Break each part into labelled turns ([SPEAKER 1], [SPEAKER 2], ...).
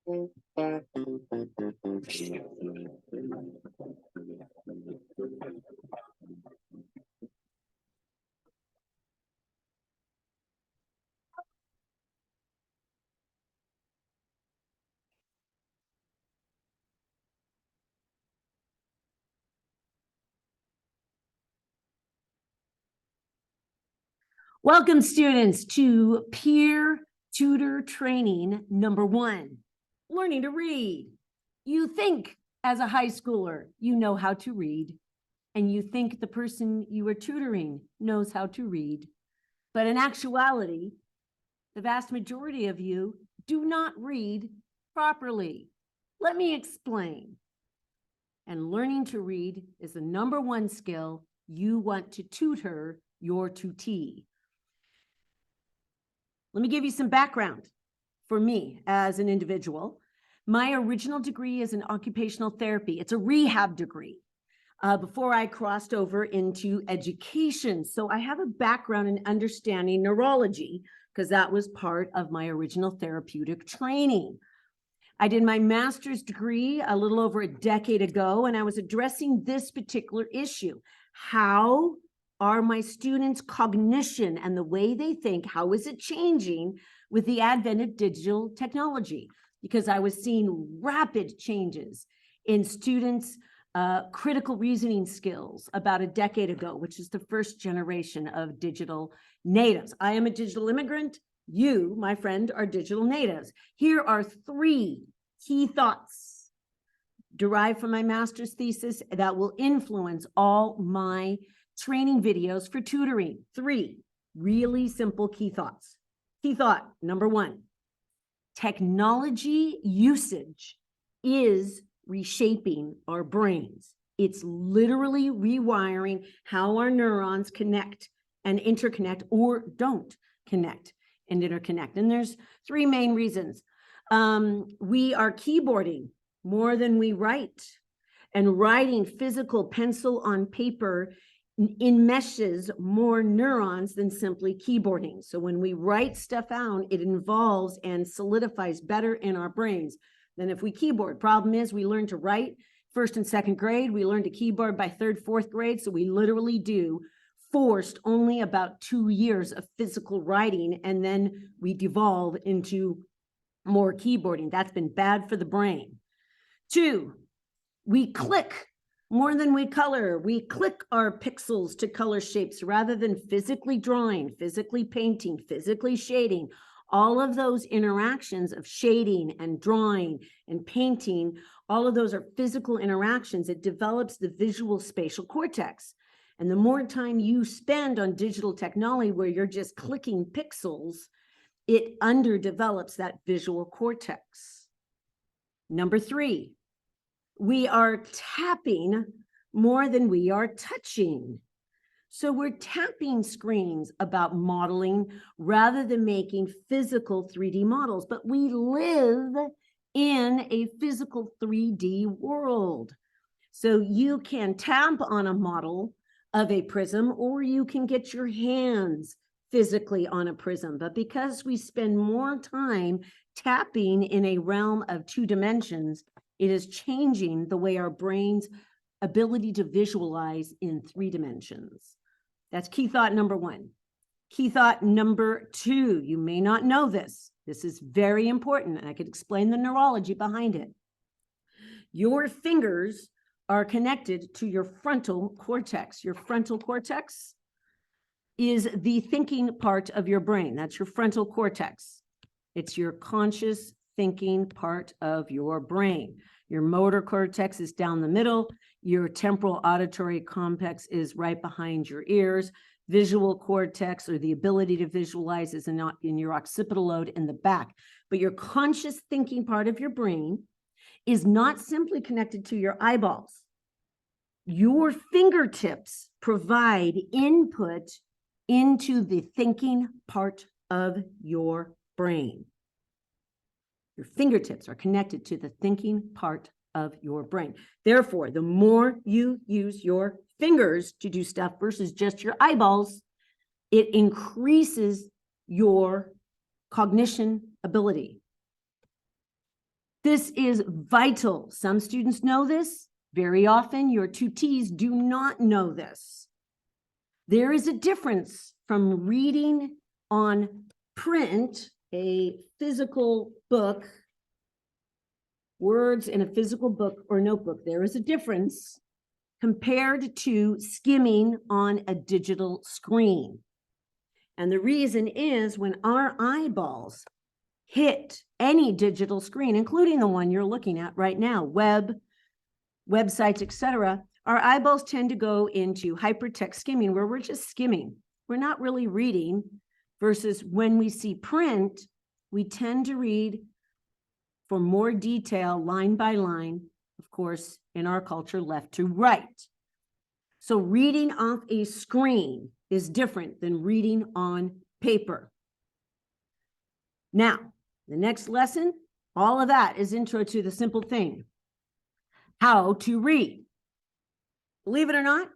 [SPEAKER 1] Welcome, students, to peer tutor training number 1, learning to read. You think as a high schooler, you know how to read, and you think the person you are tutoring knows how to read. But in actuality, the vast majority of you do not read properly. Let me explain. And learning to read is the number 1 skill you want to tutor your tutee. Let me give you some background for me as an individual. My original degree is in occupational therapy. It's a rehab degree before I crossed over into education. So I have a background in understanding neurology because that was part of my original therapeutic training. I did my master's degree a little over a decade ago, and I was addressing this particular issue. How are my students' cognition and the way they think, how is it changing with the advent of digital technology? Because I was seeing rapid changes in students' critical reasoning skills about a decade ago, which is the first generation of digital natives. I am a digital immigrant. You, my friend, are digital natives. Here are 3 key thoughts derived from my master's thesis that will influence all my training videos for tutoring. 3 really simple key thoughts. Key thought number 1, technology usage is reshaping our brains. It's literally rewiring how our neurons connect and interconnect or don't connect and interconnect. And there's 3 main reasons. We are keyboarding more than we write, and writing physical pencil on paper enmeshes more neurons than simply keyboarding. So when we write stuff out, it involves and solidifies better in our brains than if we keyboard. Problem is, we learn to write 1st and 2nd grade. We learn to keyboard by 3rd, 4th grade. So we literally do forced only about 2 years of physical writing, and then we devolve into more keyboarding. That's been bad for the brain. 2, we click more than we color. We click our pixels to color shapes rather than physically drawing, physically painting, physically shading. All of those interactions of shading and drawing and painting, all of those are physical interactions. It develops the visual spatial cortex. And the more time you spend on digital technology where you're just clicking pixels, it underdevelops that visual cortex. Number 3, we are tapping more than we are touching. So we're tapping screens about modeling rather than making physical 3D models, but we live in a physical 3D world. So you can tap on a model of a prism, or you can get your hands physically on a prism. But because we spend more time tapping in a realm of 2 dimensions, it is changing the way our brain's ability to visualize in 3 dimensions. That's key thought number 1. Key thought number 2, you may not know this. This is very important, and I could explain the neurology behind it. Your fingers are connected to your frontal cortex. Your frontal cortex is the thinking part of your brain. That's your frontal cortex. It's your conscious thinking part of your brain. Your motor cortex is down the middle. Your temporal auditory complex is right behind your ears. Visual cortex, or the ability to visualize, is in your occipital lobe in the back. But your conscious thinking part of your brain is not simply connected to your eyeballs. Your fingertips provide input into the thinking part of your brain. Your fingertips are connected to the thinking part of your brain. Therefore, the more you use your fingers to do stuff versus just your eyeballs, it increases your cognition ability. This is vital. Some students know this. Very often, your tutees do not know this. There is a difference from reading on print, a physical book, words in a physical book or notebook. There is a difference compared to skimming on a digital screen. And the reason is when our eyeballs hit any digital screen, including the one you're looking at right now, websites, etc., our eyeballs tend to go into hypertext skimming, where we're just skimming. We're not really reading, versus when we see print, we tend to read for more detail, line by line, of course, in our culture, left to right. So reading off a screen is different than reading on paper. Now, the next lesson, all of that is intro to the simple thing, how to read. Believe it or not,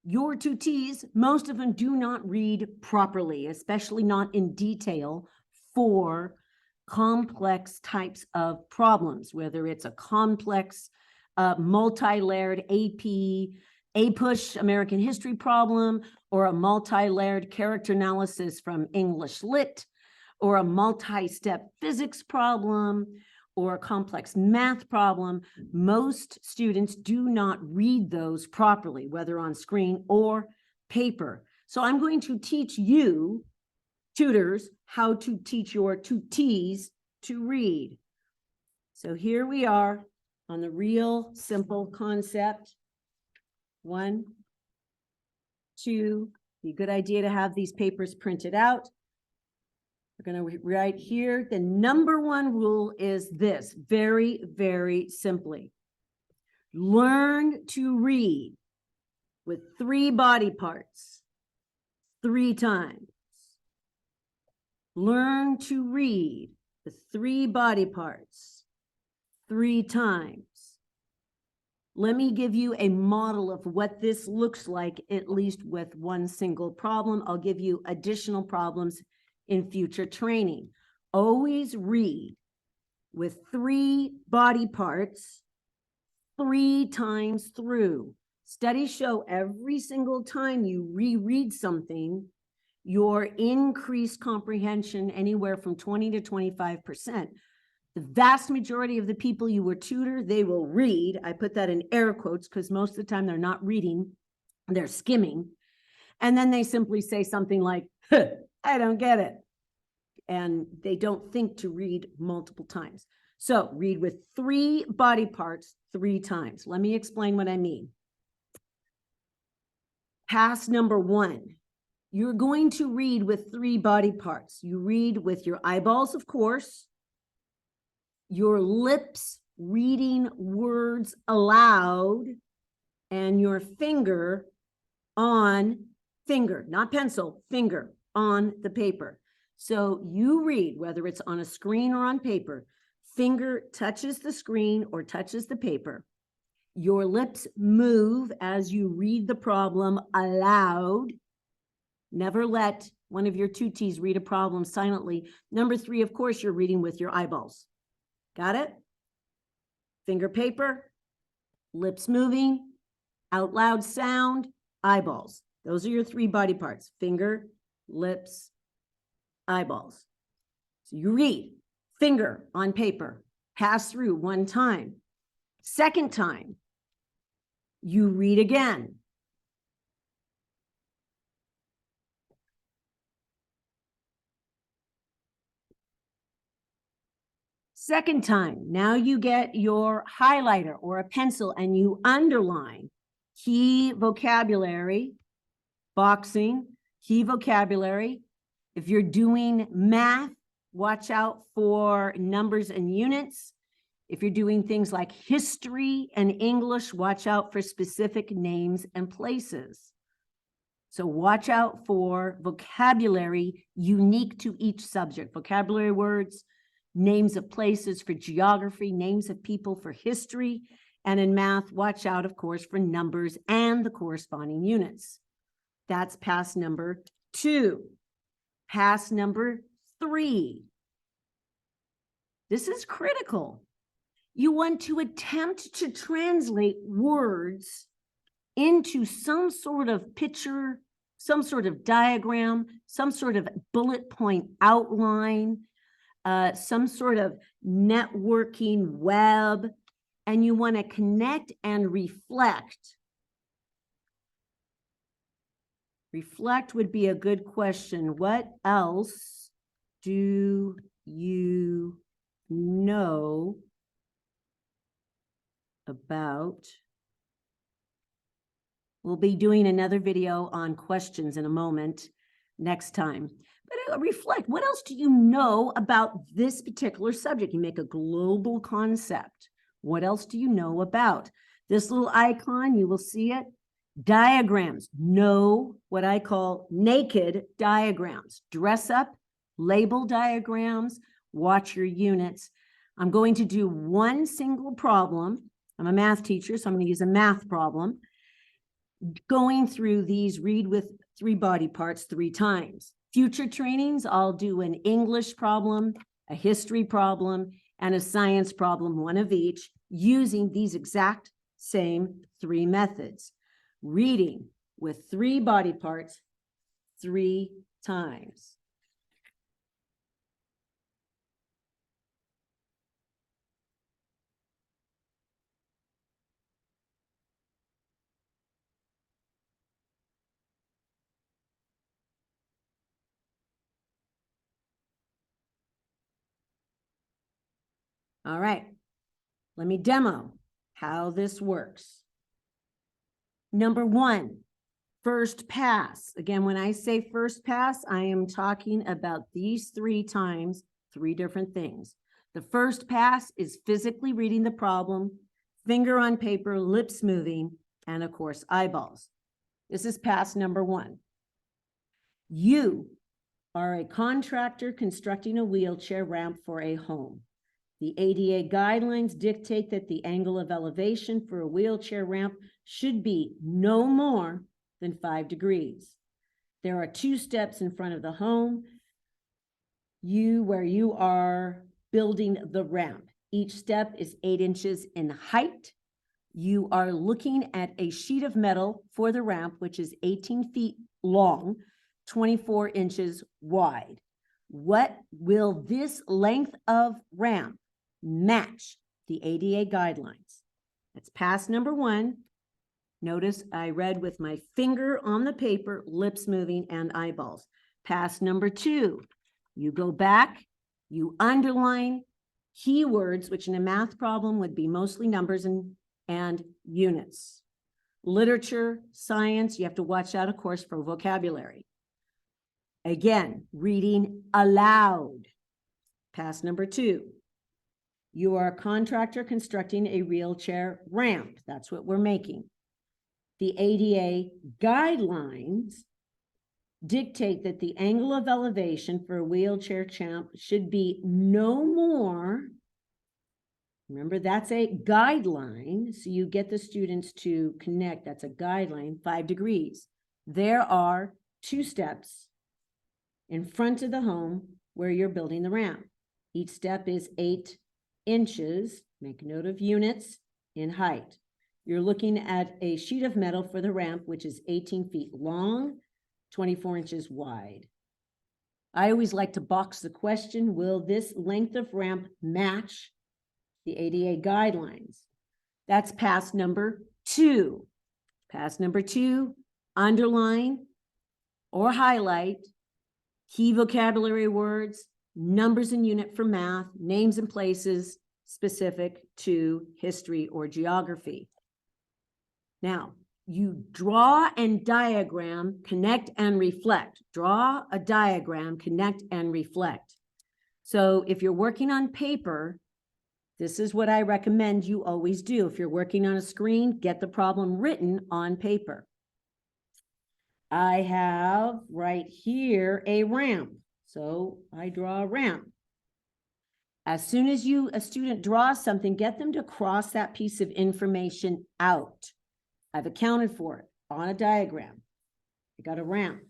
[SPEAKER 1] your tutees, most of them do not read properly, especially not in detail for complex types of problems, whether it's a complex, multi-layered A-push American history problem, or a multi-layered character analysis from English Lit, or a multi-step physics problem, or a complex math problem. Most students do not read those properly, whether on screen or paper. So I'm going to teach you, tutors, how to teach your tutees to read. So here we are on the real simple concept. 1, 2, be a good idea to have these papers printed out. We're going to write here. The number 1 rule is this, very, very simply. Learn to read with 3 body parts 3 times. Learn to read with 3 body parts 3 times. Let me give you a model of what this looks like, at least with one single problem. I'll give you additional problems in future training. Always read with 3 body parts 3 times through. Studies show every single time you reread something, your increased comprehension anywhere from 20 to 25%. The vast majority of the people you will tutor, they will read. I put that in air quotes because most of the time they're not reading, they're skimming. And then they simply say something like, I don't get it. And they don't think to read multiple times. So read with 3 body parts 3 times. Let me explain what I mean. Pass number 1. You're going to read with 3 body parts. You read with your eyeballs, of course, your lips reading words aloud, and your finger, not pencil, finger on the paper. So you read, whether it's on a screen or on paper, finger touches the screen or touches the paper. Your lips move as you read the problem aloud. Never let one of your tutees read a problem silently. Number 3, of course, you're reading with your eyeballs. Got it? Finger, paper, lips moving, out loud sound, eyeballs. Those are your 3 body parts. Finger, lips, eyeballs. So you read, finger on paper, pass through 1 time. Second time, you read again. Second time, now you get your highlighter or a pencil and you underline key vocabulary, boxing, key vocabulary. If you're doing math, watch out for numbers and units. If you're doing things like history and English, watch out for specific names and places. So watch out for vocabulary unique to each subject, vocabulary words, names of places for geography, names of people for history, and in math, watch out, of course, for numbers and the corresponding units. That's pass number 2. Pass number 3. This is critical. You want to attempt to translate words into some sort of picture, some sort of diagram, some sort of bullet point outline, some sort of networking web, and you want to connect and reflect. Reflect would be a good question. What else do you know about? We'll be doing another video on questions in a moment, next time. But reflect, what else do you know about this particular subject? You make a global concept. What else do you know about? This little icon, you will see it. Diagrams, know what I call naked diagrams. Dress up, label diagrams, watch your units. I'm going to do one single problem. I'm a math teacher, so I'm going to use a math problem. Going through these, read with 3 body parts 3 times. Future trainings, I'll do an English problem, a history problem, and a science problem, 1 of each, using these exact same 3 methods. Reading with 3 body parts 3 times. All right, let me demo how this works. Number 1, first pass. Again, when I say first pass, I am talking about these 3 times, 3 different things. The first pass is physically reading the problem, finger on paper, lips moving, and of course, eyeballs. This is pass number 1. You are a contractor constructing a wheelchair ramp for a home. The ADA guidelines dictate that the angle of elevation for a wheelchair ramp should be no more than 5 degrees. There are 2 steps in front of the home, where you are building the ramp. Each step is 8 inches in height. You are looking at a sheet of metal for the ramp, which is 18 feet long, 24 inches wide. What will this length of ramp match the ADA guidelines? That's pass number 1. Notice I read with my finger on the paper, lips moving, and eyeballs. Pass number 2, you go back, you underline keywords, which in a math problem would be mostly numbers and units. Literature, science, you have to watch out, of course, for vocabulary. Again, reading aloud. Pass number 2. You are a contractor constructing a wheelchair ramp. That's what we're making. The ADA guidelines dictate that the angle of elevation for a wheelchair ramp should be no more. Remember, that's a guideline. So you get the students to connect. That's a guideline, 5 degrees. There are 2 steps in front of the home where you're building the ramp. Each step is 8 inches, make note of units, in height. You're looking at a sheet of metal for the ramp, which is 18 feet long, 24 inches wide. I always like to box the question, will this length of ramp match the ADA guidelines? That's pass number 2. Pass number 2, underline or highlight key vocabulary words, numbers and unit for math, names and places specific to history or geography. Now, you draw and diagram, connect and reflect. Draw a diagram, connect and reflect. So if you're working on paper, this is what I recommend you always do. If you're working on a screen, get the problem written on paper. I have right here a ramp. So I draw a ramp. As soon as a student draws something, get them to cross that piece of information out. I've accounted for it on a diagram. I got a ramp.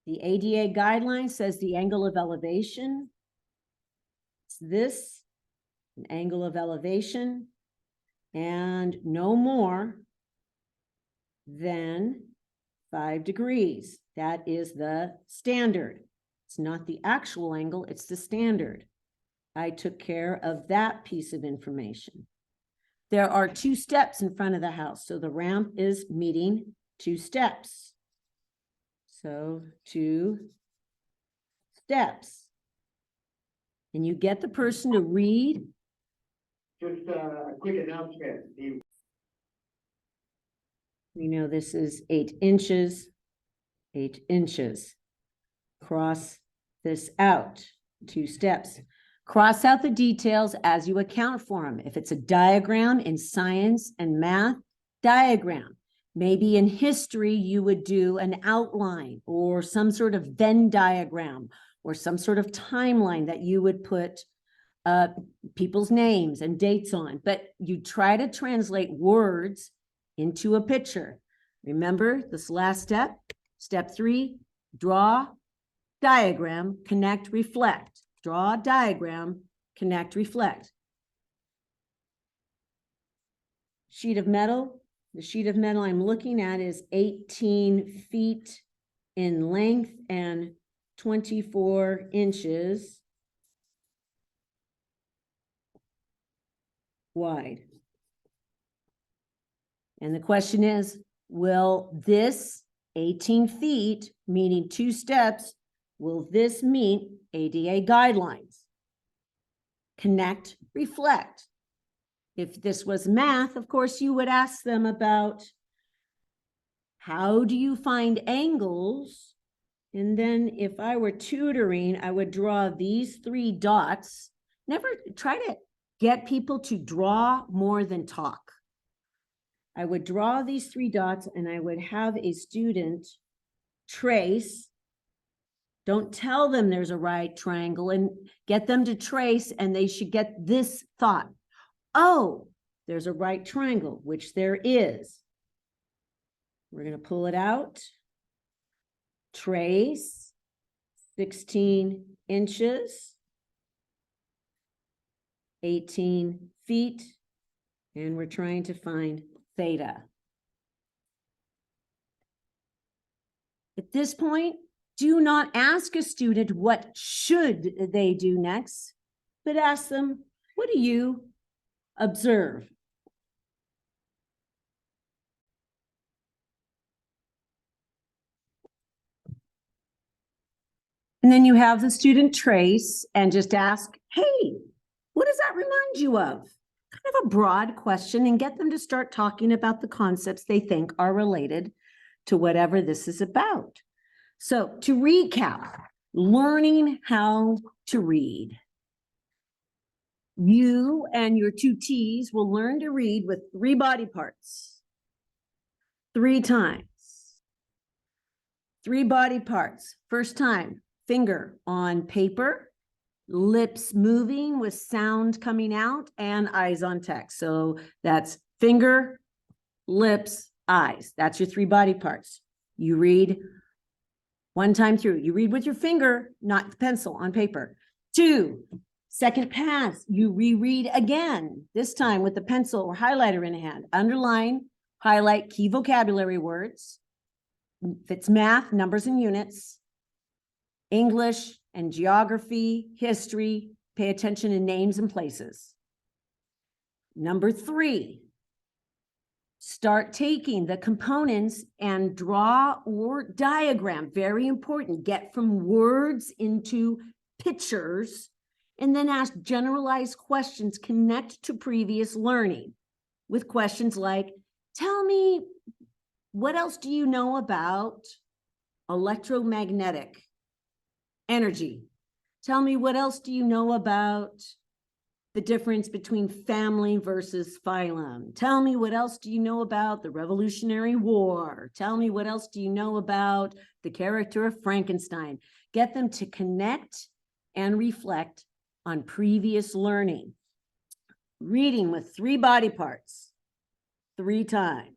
[SPEAKER 1] The ADA guideline says the angle of elevation is this. an angle of elevation, and no more than 5 degrees. That is the standard. It's not the actual angle, it's the standard. I took care of that piece of information. There are 2 steps in front of the house, so the ramp is meeting 2 steps. So 2 steps. And you get the person to read.
[SPEAKER 2] Just a quick announcement.
[SPEAKER 1] We know this is 8 inches, 8 inches. Cross this out, 2 steps. Cross out the details as you account for them. If it's a diagram in science and math, diagram. Maybe in history, you would do an outline or some sort of Venn diagram or some sort of timeline that you would put people's names and dates on. But you try to translate words into a picture. Remember this last step, step 3, draw, diagram, connect, reflect. Draw, diagram, connect, reflect. Sheet of metal. The sheet of metal I'm looking at is 18 feet in length and 24 inches wide. And the question is, will this 18 feet, meaning 2 steps, will this meet ADA guidelines? Connect, reflect. If this was math, of course, you would ask them about how do you find angles? And then if I were tutoring, I would draw these 3 dots. Never try to get people to draw more than talk. I would draw these 3 dots and I would have a student trace. Don't tell them there's a right triangle, and get them to trace, and they should get this thought. Oh, there's a right triangle, which there is. We're going to pull it out. Trace 16 inches, 18 feet, and we're trying to find theta. At this point, do not ask a student what should they do next, but ask them, what do you observe? And then you have the student trace and just ask, hey, what does that remind you of? Kind of a broad question, and get them to start talking about the concepts they think are related to whatever this is about. So to recap, learning how to read. You and your 2 T's will learn to read with 3 body parts, 3 times. 3 body parts. First time, finger on paper, lips moving with sound coming out, and eyes on text. So that's finger, lips, eyes. That's your 3 body parts. You read 1 time through. You read with your finger, not the pencil on paper. 2, second pass, you reread again, this time with the pencil or highlighter in hand. Underline, highlight key vocabulary words. If it's math, numbers and units, English and geography, history, pay attention to names and places. Number 3, start taking the components and draw or diagram. Very important. Get from words into pictures, and then ask generalized questions. Connect to previous learning with questions like, tell me, what else do you know about electromagnetic energy? Tell me, what else do you know about the difference between family versus phylum? Tell me, what else do you know about the Revolutionary War? Tell me, what else do you know about the character of Frankenstein? Get them to connect and reflect on previous learning. Reading with 3 body parts, 3 times.